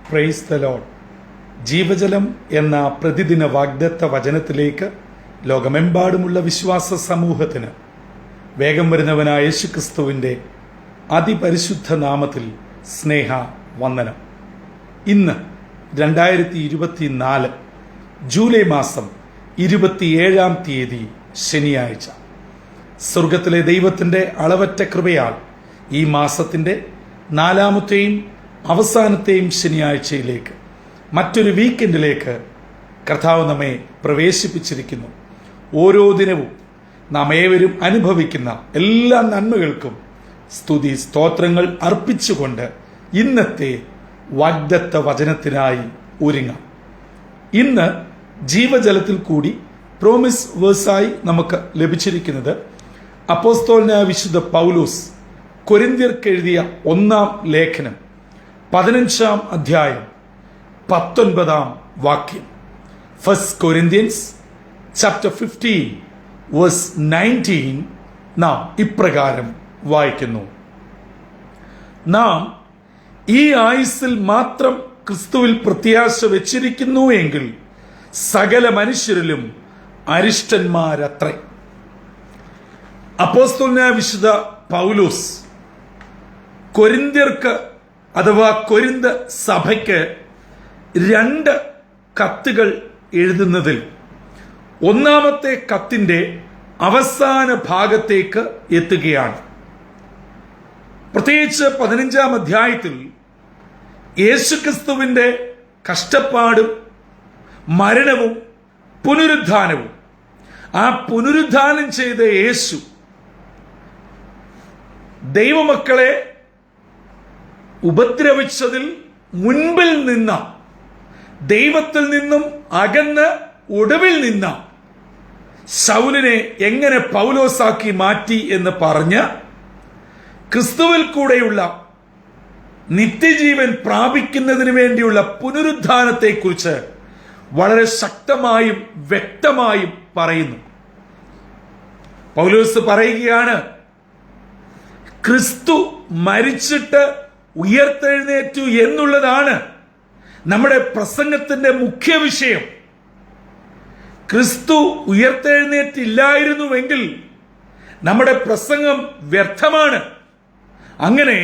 Praise the Lord. ജീവജലം എന്ന പ്രതിദിന വാഗ്ദത്ത വചനത്തിലേക്ക് ലോകമെമ്പാടുമുള്ള വിശ്വാസ സമൂഹത്തിന് വേഗം വരുന്നവനായ യേശുക്രിസ്തുവിൻ്റെ അതിപരിശുദ്ധ നാമത്തിൽ സ്നേഹ വന്ദനം. ഇന്ന് 2024 ജൂലൈ മാസം 27-ാം തീയതി ശനിയാഴ്ച. സ്വർഗത്തിലെ ദൈവത്തിൻ്റെ അളവറ്റ കൃപയാൽ ഈ മാസത്തിൻ്റെ 4ാമത്തെയും അവസാനത്തെയും ശനിയാഴ്ചയിലേക്ക്, മറ്റൊരു വീക്കെൻഡിലേക്ക് കർത്താവ് നമ്മെ പ്രവേശിപ്പിച്ചിരിക്കുന്നു. ഓരോ ദിനവും നാം ഏവരും അനുഭവിക്കുന്ന എല്ലാ നന്മകൾക്കും സ്തുതി സ്തോത്രങ്ങൾ അർപ്പിച്ചുകൊണ്ട് ഇന്നത്തെ വാഗ്ദത്ത വചനത്തിനായി ഒരുങ്ങാം. ഇന്ന് ജീവജലത്തിൽ കൂടി പ്രോമിസ് വേഴ്സായി നമുക്ക് ലഭിച്ചിരിക്കുന്നത് അപ്പോസ്തലനായ വിശുദ്ധ പൗലോസ് കൊരിന്ത്യർക്കെഴുതിയ 1-ാം ലേഖനം 15-ാം അധ്യായം 19-ാം വാക്യം. 1 Corinthians chapter 15 verse 19 നാം ഇപ്രകാരം വായിക്കുന്നു: നാം ഈ ആയുസ്സിൽ മാത്രം ക്രിസ്തുവിൽ പ്രത്യാശ വെച്ചിരിക്കുന്നു എങ്കിൽ സകല മനുഷ്യരിലും അരിഷ്ടന്മാരത്രേ. അപ്പോസ്തലനായ വിശുദ്ധ പൗലോസ് കൊരിന്ത്യർക്ക് അഥവാ കൊരിന്ത് സഭയ്ക്ക് 2 കത്തുകൾ എഴുതുന്നതിൽ 1-ാമത്തെ കത്തിന്റെ അവസാന ഭാഗത്തേക്ക് എത്തുകയാണ്. പ്രത്യേകിച്ച് 15-ാം അധ്യായത്തിൽ യേശുക്രിസ്തുവിന്റെ കഷ്ടപ്പാടും മരണവും പുനരുദ്ധാനവും, ആ പുനരുദ്ധാനം ചെയ്ത യേശു ദൈവമക്കളെ ഉപദ്രവിച്ചതിൽ മുൻപിൽ നിന്ന, ദൈവത്തിൽ നിന്നും അകന്ന് ഒടുവിൽ നിന്ന ശൗലിനെ എങ്ങനെ പൗലോസാക്കി മാറ്റി എന്ന് പറഞ്ഞ് ക്രിസ്തുവിൽ കൂടെയുള്ള നിത്യജീവൻ പ്രാപിക്കുന്നതിന് വേണ്ടിയുള്ള പുനരുദ്ധാനത്തെക്കുറിച്ച് വളരെ ശക്തമായും വ്യക്തമായും പറയുന്നു. പൗലോസ് പറയുകയാണ്, ക്രിസ്തു മരിച്ചിട്ട് ഉയർത്തെഴുന്നേറ്റു എന്നുള്ളതാണ് നമ്മുടെ പ്രസംഗത്തിന്റെ മുഖ്യ വിഷയം. ക്രിസ്തു ഉയർത്തെഴുന്നേറ്റില്ലായിരുന്നുവെങ്കിൽ നമ്മുടെ പ്രസംഗം വ്യർത്ഥമാണ്. അങ്ങനെ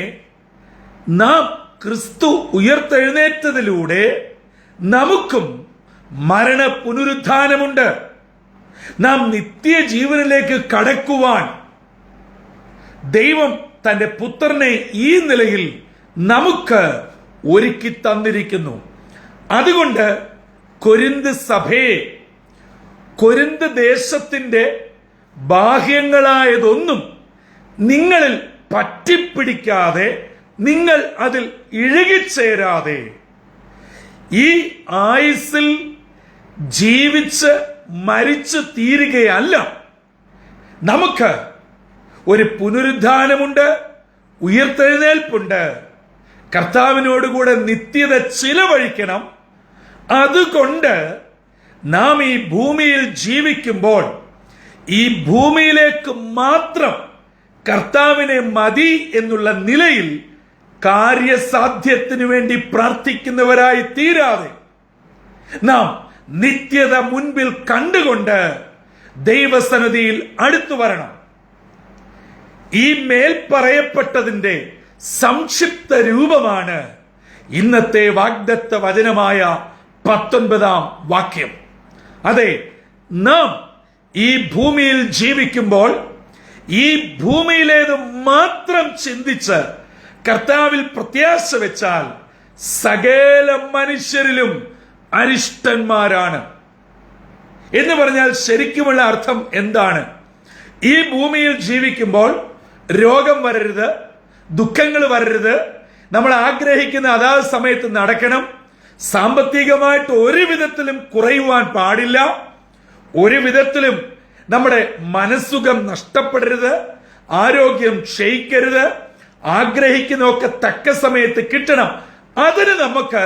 നാം ക്രിസ്തു ഉയർത്തെഴുന്നേറ്റതിലൂടെ നമുക്കും മരണ പുനരുദ്ധാനമുണ്ട്. നാം നിത്യജീവനിലേക്ക് കടക്കുവാൻ ദൈവം തന്റെ പുത്രനെ ഈ നിലയിൽ നമുക്ക് ഒരുക്കി തന്നിരിക്കുന്നു. അതുകൊണ്ട് കൊരിന്ത് സഭയെ, കൊരിന്ത് ദേശത്തിന്റെ ബാഹ്യങ്ങളായതൊന്നും നിങ്ങളിൽ പറ്റിപ്പിടിക്കാതെ, നിങ്ങൾ അതിൽ ഇഴുകിച്ചേരാതെ, ഈ ആയുസ്സിൽ ജീവിച്ച് മരിച്ചു തീരുകയല്ല, നമുക്ക് ഒരു പുനരുദ്ധാനമുണ്ട്, ഉയർത്തെഴുന്നേൽപ്പുണ്ട്, കർത്താവിനോടുകൂടെ നിത്യത ചിലവഴിക്കണം. അതുകൊണ്ട് നാം ഈ ഭൂമിയിൽ ജീവിക്കുമ്പോൾ ഈ ഭൂമിയിലേക്ക് മാത്രം കർത്താവിനെ മതി എന്നുള്ള നിലയിൽ കാര്യസാധ്യത്തിനു വേണ്ടി പ്രാർത്ഥിക്കുന്നവരായി തീരാതെ നാം നിത്യത മുൻപിൽ കണ്ടുകൊണ്ട് ദൈവസന്നിധിയിൽ അടുത്തു വരണം. ഈ മേൽ പറയപ്പെട്ടതിന്റെ സംക്ഷിപ്ത രൂപമാണ് ഇന്നത്തെ വാഗ്ദത്ത വചനമായ 19-ാം വാക്യം. അതെ, നാം ഈ ഭൂമിയിൽ ജീവിക്കുമ്പോൾ ഈ ഭൂമിയിലേത് മാത്രം ചിന്തിച്ച് കർത്താവിൽ പ്രത്യാശ വെച്ചാൽ സകല മനുഷ്യരിലും അരിഷ്ടന്മാരാണ് എന്ന് പറഞ്ഞാൽ ശരിക്കുമുള്ള അർത്ഥം എന്താണ്? ഈ ഭൂമിയിൽ ജീവിക്കുമ്പോൾ രോഗം വരരുത്, ദുഃഖങ്ങൾ വരരുത്, നമ്മൾ ആഗ്രഹിക്കുന്ന അതാത് സമയത്ത് നടക്കണം, സാമ്പത്തികമായിട്ട് ഒരു വിധത്തിലും കുറയുവാൻ പാടില്ല, ഒരു വിധത്തിലും നമ്മുടെ മനസ്സുഖം നഷ്ടപ്പെടരുത്, ആരോഗ്യം ക്ഷയിക്കരുത്, ആഗ്രഹിക്കുന്നതൊക്കെ തക്ക സമയത്ത് കിട്ടണം. അതിന് നമുക്ക്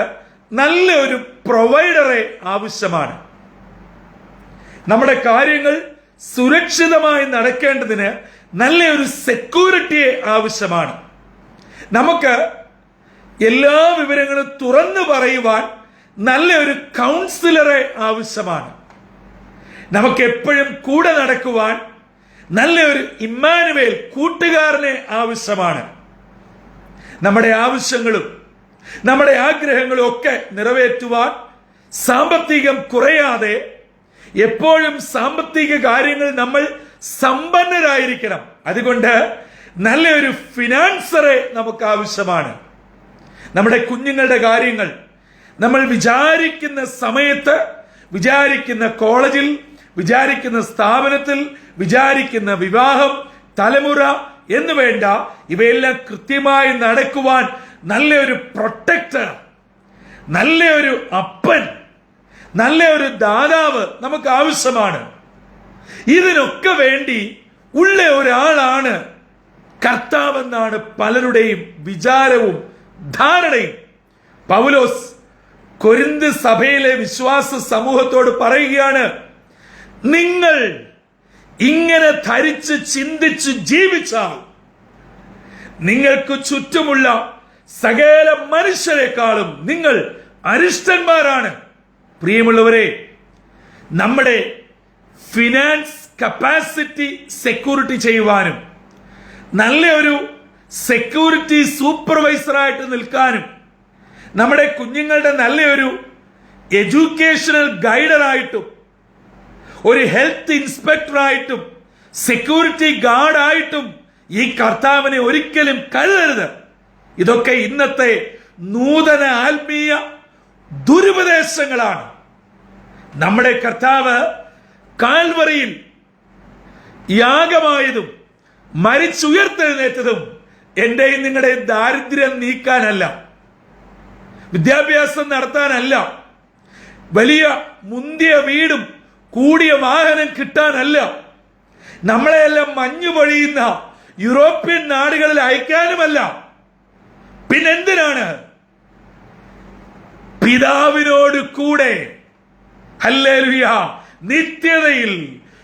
നല്ലൊരു പ്രൊവൈഡറെ ആവശ്യമാണ്. നമ്മുടെ കാര്യങ്ങൾ സുരക്ഷിതമായി നടക്കേണ്ടതിന് നല്ലൊരു സെക്യൂരിറ്റിയെ ആവശ്യമാണ്. നമുക്ക് എല്ലാ വിവരങ്ങളും തുറന്നു പറയുവാൻ നല്ലൊരു കൗൺസിലറെ ആവശ്യമാണ്. നമുക്ക് എപ്പോഴും കൂടെ നടക്കുവാൻ നല്ലൊരു ഇമ്മാനുവേൽ കൂട്ടുകാരനെ ആവശ്യമാണ്. നമ്മുടെ ആവശ്യങ്ങളും നമ്മുടെ ആഗ്രഹങ്ങളും ഒക്കെ നിറവേറ്റുവാൻ സാമ്പത്തികം കുറയാതെ എപ്പോഴും സാമ്പത്തിക കാര്യങ്ങൾ നമ്മൾ സമ്പന്നരായിരിക്കണം. അതുകൊണ്ട് നല്ലൊരു ഫിനാൻസറെ നമുക്ക് ആവശ്യമാണ്. നമ്മുടെ കുഞ്ഞുങ്ങളുടെ കാര്യങ്ങൾ നമ്മൾ വിചാരിക്കുന്ന സമയത്ത്, വിചാരിക്കുന്ന കോളേജിൽ, വിചാരിക്കുന്ന സ്ഥാപനത്തിൽ, വിചാരിക്കുന്ന വിവാഹം, തലമുറ എന്ന് വേണ്ട ഇവയെല്ലാം കൃത്യമായി നടക്കുവാൻ നല്ലൊരു പ്രൊട്ടക്ടർ, നല്ലൊരു അപ്പൻ, നല്ലൊരു ദാതാവ് നമുക്ക് ആവശ്യമാണ്. ഇതിനൊക്കെ വേണ്ടി ഉള്ള ഒരാളാണ് കർത്താവെന്നാണ് പലരുടെയും വിചാരവും ധാരണയും. പൗലോസ് കൊരിന്ത് സഭയിലെ വിശ്വാസ സമൂഹത്തോട് പറയുകയാണ്, നിങ്ങൾ ഇങ്ങനെ ധരിച്ച് ചിന്തിച്ച് ജീവിച്ചാൽ നിങ്ങൾക്ക് ചുറ്റുമുള്ള സകല മനുഷ്യരെക്കാളും നിങ്ങൾ അരിഷ്ടന്മാരാണ്. പ്രിയമുള്ളവരെ, നമ്മുടെ ഫിനാൻസ് കപ്പാസിറ്റി സെക്യൂരിറ്റി ചെയ്യുവാനും നല്ലൊരു സെക്യൂരിറ്റി സൂപ്പർവൈസറായിട്ട് നിൽക്കാനും നമ്മുടെ കുഞ്ഞുങ്ങളുടെ നല്ലൊരു എഡ്യൂക്കേഷണൽ ഗൈഡറായിട്ടും ഒരു ഹെൽത്ത് ഇൻസ്പെക്ടറായിട്ടും സെക്യൂരിറ്റി ഗാർഡായിട്ടും ഈ കർത്താവിനെ ഒരിക്കലും കരുതരുത്. ഇതൊക്കെ ഇന്നത്തെ നൂതന ആത്മീയ ദുരുപദേശങ്ങളാണ്. നമ്മുടെ കർത്താവ് കാൽവറിയിൽ യാഗമായതും മരിച്ചുയർത്തെഴുന്നേറ്റതും എന്റെയും നിങ്ങളുടെയും ദാരിദ്ര്യം നീക്കാനല്ല, വിദ്യാഭ്യാസം നടത്താനല്ല, വലിയ മുന്തിയ വീടും കൂടിയ വാഹനം കിട്ടാനല്ല, നമ്മളെയെല്ലാം മഞ്ഞു പൊഴിയുന്ന യൂറോപ്യൻ നാടുകളിൽ അയക്കാനുമല്ല. പിന്നെന്തിനാണ്? പിതാവിനോട് കൂടെ ഹല്ലേലൂയ നിത്യതയിൽ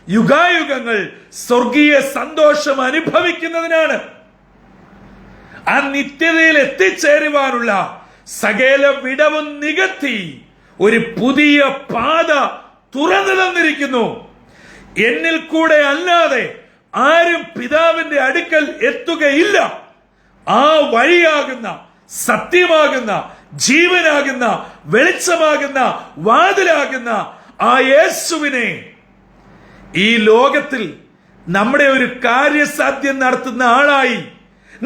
യുഗായുഗങ്ങൾ സ്വർഗീയ സന്തോഷം അനുഭവിക്കുന്നതിനാണ്. ആ നിത്യതയിൽ എത്തിച്ചേരുവാനുള്ള സകല വിടവും നികത്തി ഒരു പുതിയ പാത തുറന്നു തന്നിരിക്കുന്നു. എന്നിൽ കൂടെ അല്ലാതെ ആരും പിതാവിന്റെ അടുക്കൽ എത്തുകയില്ല. ആ വഴിയാകുന്ന, സത്യമാകുന്ന, ജീവനാകുന്ന, വെളിച്ചമാകുന്ന, വാതിലാകുന്ന ആ യേശുവിനെ ഈ ലോകത്തിൽ നമ്മുടെ ഒരു കാര്യസാധ്യം നടത്തുന്ന ആളായി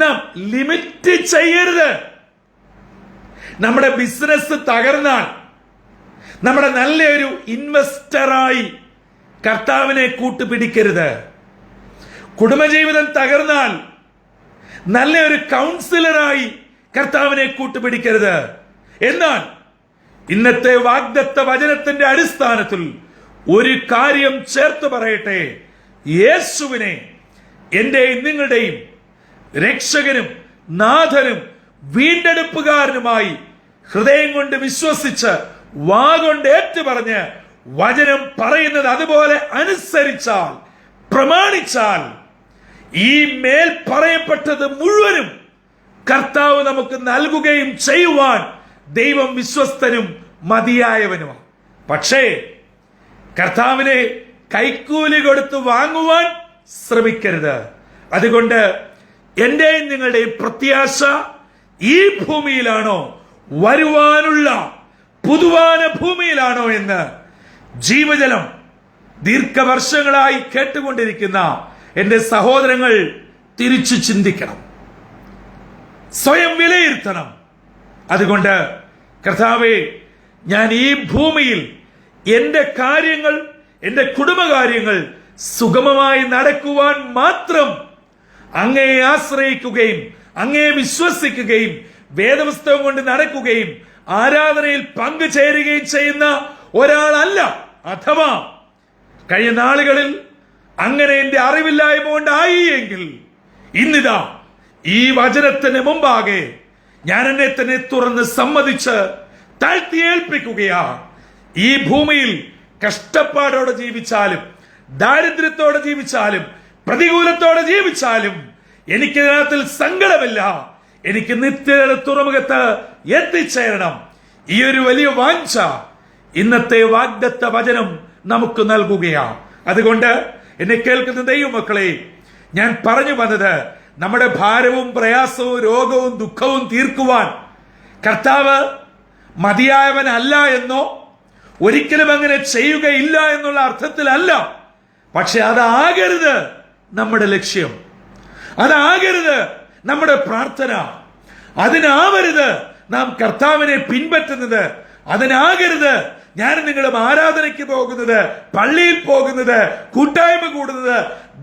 നാം ലിമിറ്റ് ചെയ്യരുത്. നമ്മുടെ ബിസിനസ് തകർന്നാൽ നമ്മുടെ നല്ലൊരു ഇൻവെസ്റ്ററായി കർത്താവിനെ കൂട്ടുപിടിക്കരുത്. കുടുംബജീവിതം തകർന്നാൽ നല്ലൊരു കൗൺസിലറായി കർത്താവിനെ കൂട്ടുപിടിക്കരുത്. എന്നാൽ ഇന്നത്തെ വാഗ്ദത്ത വചനത്തിന്റെ അടിസ്ഥാനത്തിൽ ഒരു കാര്യം ചേർത്ത് പറയട്ടെ, യേശുവിനെ എന്റെയും നിങ്ങളുടെയും രക്ഷകനും നാഥനും വീണ്ടെടുപ്പുകാരനുമായി ഹൃദയം കൊണ്ട് വിശ്വസിച്ച് വാഗൊണ്ട് ഏറ്റുപറഞ്ഞ് വചനം പറയുന്നത് അതുപോലെ അനുസരിച്ചാൽ, പ്രമാണിച്ചാൽ ഈ മേൽ പറയപ്പെട്ടത് മുഴുവനും കർത്താവ് നമുക്ക് നൽകുകയും ചെയ്യുവാൻ ദൈവം വിശ്വസ്തനും മതിയായവനുമാണ്. പക്ഷേ കർത്താവിനെ കൈക്കൂലി കൊടുത്ത് വാങ്ങുവാൻ ശ്രമിക്കരുത്. അതുകൊണ്ട് എന്റെയും നിങ്ങളുടെയും പ്രത്യാശ ഈ ഭൂമിയിലാണോ, വരുവാനുള്ള പുതുവാന ഭൂമിയിലാണോ എന്ന് ജീവജലം ദീർഘവർഷങ്ങളായി കേട്ടുകൊണ്ടിരിക്കുന്ന എന്റെ സഹോദരങ്ങൾ തിരിച്ചു ചിന്തിക്കണം, സ്വയം വിലയിരുത്തണം. അതുകൊണ്ട് കർത്താവേ, ഞാൻ ഈ ഭൂമിയിൽ എന്റെ കാര്യങ്ങൾ, എന്റെ കുടുംബകാര്യങ്ങൾ സുഗമമായി നടക്കുവാൻ മാത്രം അങ്ങയെ ആശ്രയിക്കുകയും അങ്ങയെ വിശ്വസിക്കുകയും വേദപുസ്തകം കൊണ്ട് നടക്കുകയും ആരാധനയിൽ പങ്കുചേരുകയും ചെയ്യുന്ന ഒരാളല്ല. അഥവാ കഴിഞ്ഞ നാളുകളിൽ അങ്ങനെ എന്റെ അറിവില്ലായ്മ കൊണ്ടായി എങ്കിൽ ഇന്നിതാ ഈ വചനത്തിന് മുമ്പാകെ ഞാൻ എന്നെ തന്നെ തുറന്ന് സമ്മതിച്ച് താഴ്ത്തി ഏൽപ്പിക്കുകയാ. ഈ ഭൂമിയിൽ കഷ്ടപ്പാടോടെ ജീവിച്ചാലും, ദാരിദ്ര്യത്തോടെ ജീവിച്ചാലും, പ്രതികൂലത്തോടെ ജീവിച്ചാലും എനിക്കിതിനകത്തിൽ സങ്കടമില്ല. എനിക്ക് നിത്യയുടെ തുറമുഖത്ത് എത്തിച്ചേരണം. ഈ ഒരു വലിയ വാഞ്ച ഇന്നത്തെ വാഗ്ദത്ത വചനം നമുക്ക് നൽകുകയാണ്. അതുകൊണ്ട് എന്നെ കേൾക്കുന്ന ദൈവമക്കളെ, ഞാൻ പറഞ്ഞു വന്നത്, നമ്മുടെ ഭാരവും പ്രയാസവും രോഗവും ദുഃഖവും തീർക്കുവാൻ കർത്താവ് മതിയായവനല്ല എന്നോ ഒരിക്കലും അങ്ങനെ ചെയ്യുകയില്ല എന്നുള്ള അർത്ഥത്തിലല്ല. പക്ഷെ അതാകരുത് നമ്മുടെ ലക്ഷ്യം, അതാകരുത് നമ്മുടെ പ്രാർത്ഥന, അതിനാവരുത് നാം കർത്താവിനെ പിൻപറ്റുന്നത്, അതിനാകരുത് ഞാൻ നിങ്ങളും ആരാധനയ്ക്ക് പോകുന്നത്, പള്ളിയിൽ പോകുന്നത്, കൂട്ടായ്മ കൂടുന്നത്,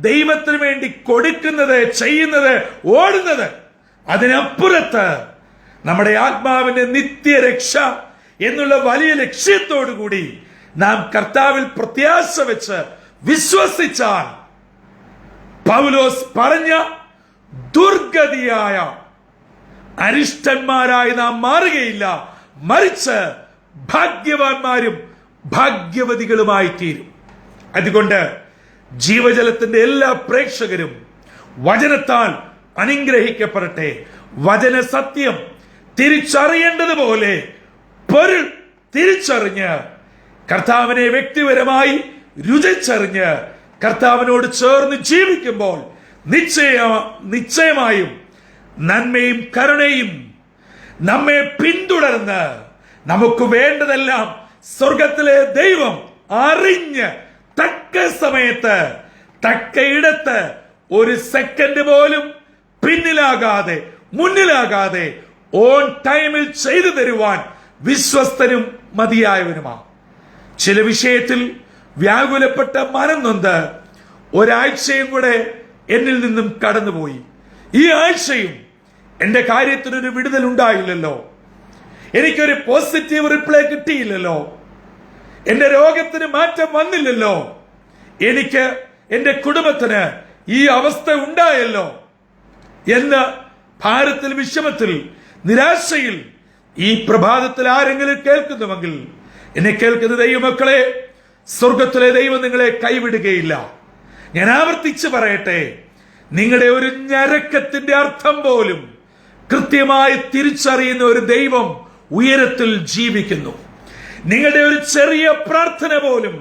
ദൈവത്തിന് വേണ്ടി കൊടുക്കുന്നത്, ചെയ്യുന്നത്, ഓടുന്നത്. അതിനപ്പുറത്ത് നമ്മുടെ ആത്മാവിന്റെ നിത്യരക്ഷ എന്നുള്ള വലിയ ലക്ഷ്യത്തോടു കൂടി നാം കർത്താവിൽ പ്രത്യാശ വെച്ച് വിശ്വസിച്ചാൽ പൗലോസ് പറഞ്ഞ ദുർഗതിയായ അരിഷ്ടന്മാരായി നാം മാറുകയില്ല, മറിച്ച് ഭാഗ്യവാന്മാരും ഭാഗ്യവതികളുമായി തീരും. അതുകൊണ്ട് ജീവജലത്തിന്റെ എല്ലാ പ്രേക്ഷകരും വചനത്താൽ അനുഗ്രഹിക്കപ്പെടട്ടെ. വചന സത്യം തിരിച്ചറിയേണ്ടതുപോലെ പൊരുൾ തിരിച്ചറിഞ്ഞ് കർത്താവിനെ വ്യക്തിപരമായി രുചിച്ചറിഞ്ഞ് കർത്താവിനോട് ചേർന്ന് ജീവിക്കുമ്പോൾ നിശ്ചയമായും നന്മയും കരുണയും നമ്മെ പിന്തുടർന്ന് നമുക്ക് വേണ്ടതെല്ലാം സ്വർഗത്തിലെ ദൈവം അറിഞ്ഞ് തക്ക സമയത്ത് തക്കയിടത്ത് ഒരു സെക്കൻഡ് പോലും പിന്നിലാകാതെ മുന്നിലാകാതെ ഓൺ ടൈമിൽ ചെയ്തു തരുവാൻ വിശ്വസ്തനും മതിയായവനുമാണ്. ചില വിഷയത്തിൽ വ്യാകുലപ്പെട്ട മനം നൊന്ത് ഒരാഴ്ചയും കൂടെ എന്നിൽ നിന്നും കടന്നുപോയി. ഈ ആഴ്ചയും എന്റെ കാര്യത്തിനൊരു വിടുതൽ ഉണ്ടായില്ലല്ലോ, എനിക്കൊരു പോസിറ്റീവ് റിപ്ലൈ കിട്ടിയില്ലല്ലോ, എന്റെ രോഗത്തിന് മാറ്റം വന്നില്ലല്ലോ, എനിക്ക് എന്റെ കുടുംബത്തിന് ഈ അവസ്ഥ ഉണ്ടായല്ലോ എന്ന് ഭാരത്തിൽ, വിഷമത്തിൽ, നിരാശയിൽ ഈ പ്രഭാതത്തിൽ ആരെങ്കിലും കേൾക്കുന്നുവെങ്കിൽ, എന്നെ കേൾക്കുന്ന ദൈവമക്കളെ, സ്വർഗത്തിലെ ദൈവം നിങ്ങളെ കൈവിടുകയില്ല. ഞാൻ ആവർത്തിച്ച് പറയട്ടെ, നിങ്ങളുടെ ഒരു ഞരക്കത്തിന്റെ അർത്ഥം പോലും കൃത്യമായി തിരിച്ചറിയുന്ന ഒരു ദൈവം ഉയരത്തിൽ ജീവിക്കുന്നു. നിങ്ങളുടെ ഒരു ചെറിയ പ്രാർത്ഥന പോലും,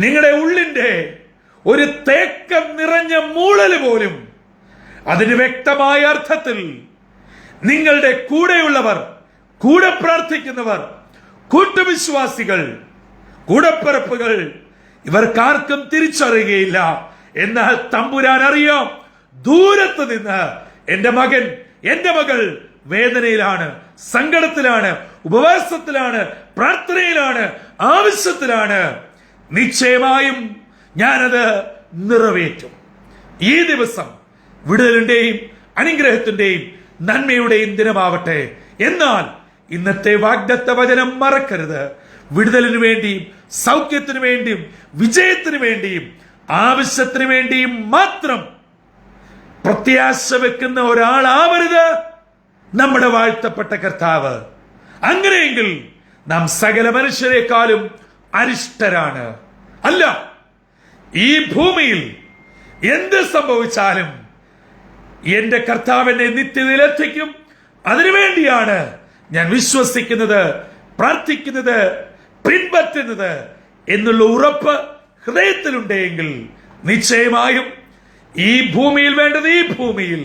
നിങ്ങളുടെ ഉള്ളിന്റെ ഒരു തേക്കം നിറഞ്ഞ മൂളല് പോലും, അതിന് വ്യക്തമായ അർത്ഥത്തിൽ നിങ്ങളുടെ കൂടെയുള്ളവർ, കൂടെ പ്രാർത്ഥിക്കുന്നവർ, കൂട്ടുവിശ്വാസികൾ, കൂടപ്പിറപ്പുകൾ, ഇവർക്കാർക്കും തിരിച്ചറിയുകയില്ല. എന്നാൽ തമ്പുരാൻ അറിയാം, ദൂരത്ത് നിന്ന് എന്റെ മകൻ, എന്റെ മകൾ വേദനയിലാണ്, സങ്കടത്തിലാണ്, ഉപവാസത്തിലാണ്, പ്രാർത്ഥനയിലാണ്, ആവശ്യത്തിലാണ്. നിശ്ചയമായും ഞാനത് നിറവേറ്റും. ഈ ദിവസം വിടുതലിന്റെയും അനുഗ്രഹത്തിന്റെയും നന്മയുടെയും ദിനമാവട്ടെ. എന്നാൽ ഇന്നത്തെ വാഗ്ദത്ത വചനം മറക്കരുത്. വിടുതലിനു വേണ്ടിയും സൗഖ്യത്തിനു വേണ്ടിയും വിജയത്തിനു വേണ്ടിയും ആവശ്യത്തിനു വേണ്ടിയും മാത്രം പ്രത്യാശ വെക്കുന്ന ഒരാളാവരുത് നമ്മുടെ വാഴ്ത്തപ്പെട്ട കർത്താവ്. അങ്ങനെയെങ്കിൽ നാം സകല മനുഷ്യരെക്കാളും അരിഷ്ടരാണ്. അല്ല, ഈ ഭൂമിയിൽ എന്ത് സംഭവിച്ചാലും എന്റെ കർത്താവ് എന്നെ നിത്യതയിലെത്തിക്കും. അതിനുവേണ്ടിയാണ് ഞാൻ വിശ്വസിക്കുന്നത്, പ്രാർത്ഥിക്കുന്നത്, പിൻപറ്റുന്നത് എന്നുള്ള ഉറപ്പ് ഹൃദയത്തിലുണ്ടെങ്കിൽ നിശ്ചയമായും ഈ ഭൂമിയിൽ വേണ്ടത് ഈ ഭൂമിയിൽ,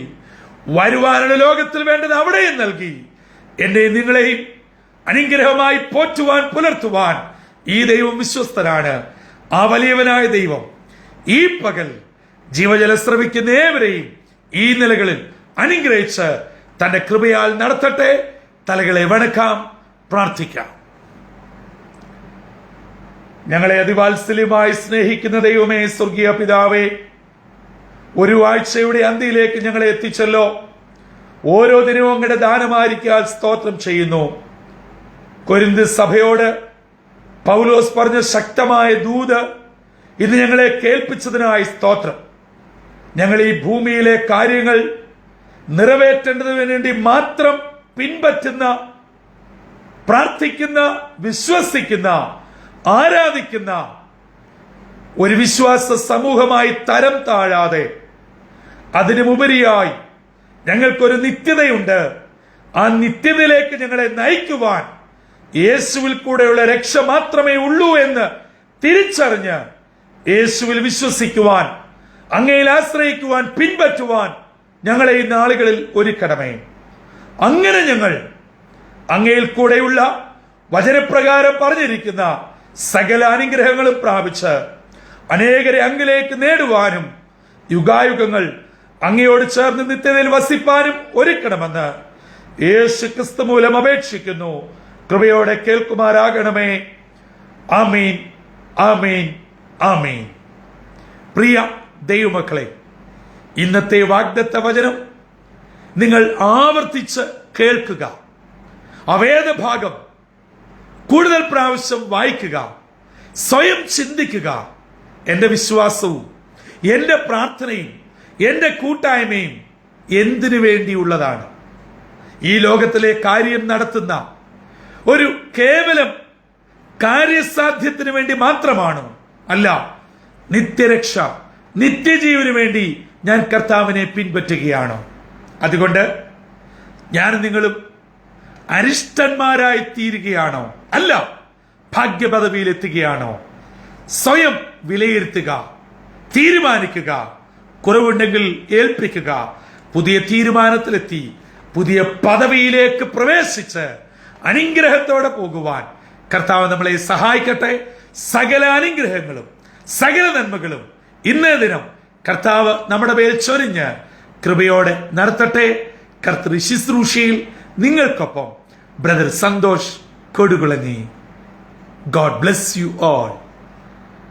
വരുവാനുള്ള ലോകത്തിൽ വേണ്ടത് അവിടെയും നൽകി എന്നെയും നിങ്ങളെയും അനുഗ്രഹമായി പോറ്റുവാൻ, പുലർത്തുവാൻ ഈ ദൈവം വിശ്വസ്തനാണ്. ആ വലിയവനായ ദൈവം ഈ പകൽ ജീവജല ശ്രവിക്കുന്ന ഏവരെയും ഈ നിലകളിൽ അനുഗ്രഹിച്ച് തന്റെ കൃപയാൽ നടത്തട്ടെ. തലകളെ വണക്കാം, പ്രാർത്ഥിക്കാം. ഞങ്ങളെ അതിവാത്സല്യമായി സ്നേഹിക്കുന്ന ദൈവമേ, സ്വർഗീയ പിതാവേ, ഒരു ആഴ്ചയുടെ അന്ത്യയിലേക്ക് ഞങ്ങളെ എത്തിച്ചല്ലോ. ഓരോ ദിനവും അങ്ങയുടെ ദാനമായിരിക്കാൻ സ്തോത്രം ചെയ്യുന്നു. കൊരിന്ത് സഭയോട് പൗലോസ് പറഞ്ഞ ശക്തമായ ദൂത് ഇത് ഞങ്ങളെ കേൾപ്പിച്ചതിനായി സ്തോത്രം. ഞങ്ങൾ ഈ ഭൂമിയിലെ കാര്യങ്ങൾ നിറവേറ്റേണ്ടതിനു വേണ്ടി മാത്രം പിൻപറ്റുന്ന, പ്രാർത്ഥിക്കുന്ന, വിശ്വസിക്കുന്ന, ആരാധിക്കുന്ന ഒരു വിശ്വാസ സമൂഹമായി തരം താഴാതെ അതിനുമുപരിയായി ഞങ്ങൾക്കൊരു നിത്യതയുണ്ട്. ആ നിത്യതയിലേക്ക് ഞങ്ങളെ നയിക്കുവാൻ യേശുവിൽ കൂടെയുള്ള രക്ഷ മാത്രമേ ഉള്ളൂ എന്ന് തിരിച്ചറിഞ്ഞ് യേശുവിൽ വിശ്വസിക്കുവാൻ, അങ്ങയിൽ ആശ്രയിക്കുവാൻ, പിൻപറ്റുവാൻ ഞങ്ങളെ ഈ നാളുകളിൽ ഒരുക്കണമേ. അങ്ങനെ ഞങ്ങൾ അങ്ങയിൽ കൂടെയുള്ള വചനപ്രകാരം പറഞ്ഞിരിക്കുന്ന സകല അനുഗ്രഹങ്ങളും പ്രാപിച്ച് അനേകരെ അങ്ങിലേക്ക് നേടുവാനും യുഗായുഗങ്ങൾ അങ്ങയോട് ചേർന്ന് നിത്യതയിൽ വസിപ്പാനും ഒരുക്കണമെന്ന് യേശു ക്രിസ്തു മൂലം അപേക്ഷിക്കുന്നു. കൃപയോടെ കേൾക്കുമാറാകണമേ. ആമീൻ, ആമീൻ, ആമീൻ. പ്രിയ ദൈവമക്കളെ, ഇന്നത്തെ വാഗ്ദത്ത വചനം നിങ്ങൾ ആവർത്തിച്ച് കേൾക്കുക. ആ വേദഭാഗം കൂടുതൽ പ്രാവശ്യം വായിക്കുക, സ്വയം ചിന്തിക്കുക. എന്റെ വിശ്വാസവും എന്റെ പ്രാർത്ഥനയും എന്റെ കൂട്ടായ്മയും എന്തിനു വേണ്ടിയുള്ളതാണ്? ഈ ലോകത്തിലെ കാര്യം നടത്തുന്ന ഒരു കേവലം കാര്യസാധ്യത്തിന് വേണ്ടി മാത്രമാണോ? അല്ല, നിത്യരക്ഷ, നിത്യജീവന് വേണ്ടി ഞാൻ കർത്താവിനെ പിൻപറ്റുകയാണോ? അതുകൊണ്ട് ഞാൻ നിങ്ങളും അരിഷ്ടന്മാരായി തീരുകയാണോ? അല്ല, ഭാഗ്യപദവിയിൽ എത്തുകയാണോ? സ്വയം വിലയിരുത്തുക, തീരുമാനിക്കുക. കുറവുണ്ടെങ്കിൽ ഏൽപ്പിക്കുക. പുതിയ തീരുമാനത്തിലെത്തി പുതിയ പദവിയിലേക്ക് പ്രവേശിച്ച് അനുഗ്രഹത്തോടെ പോകുവാൻ കർത്താവ് നമ്മളെ സഹായിക്കട്ടെ. സകല അനുഗ്രഹങ്ങളും സകല നന്മകളും ഇന്നേ ദിനം കർത്താവ് നമ്മുടെ മേൽ ചൊരിഞ്ഞ് കൃപയോടെ നടത്തട്ടെ. കർത്തൃ ശുശ്രൂഷയിൽ നിങ്ങൾക്കൊപ്പം brother Santhosh Kodukulangi. God bless you all.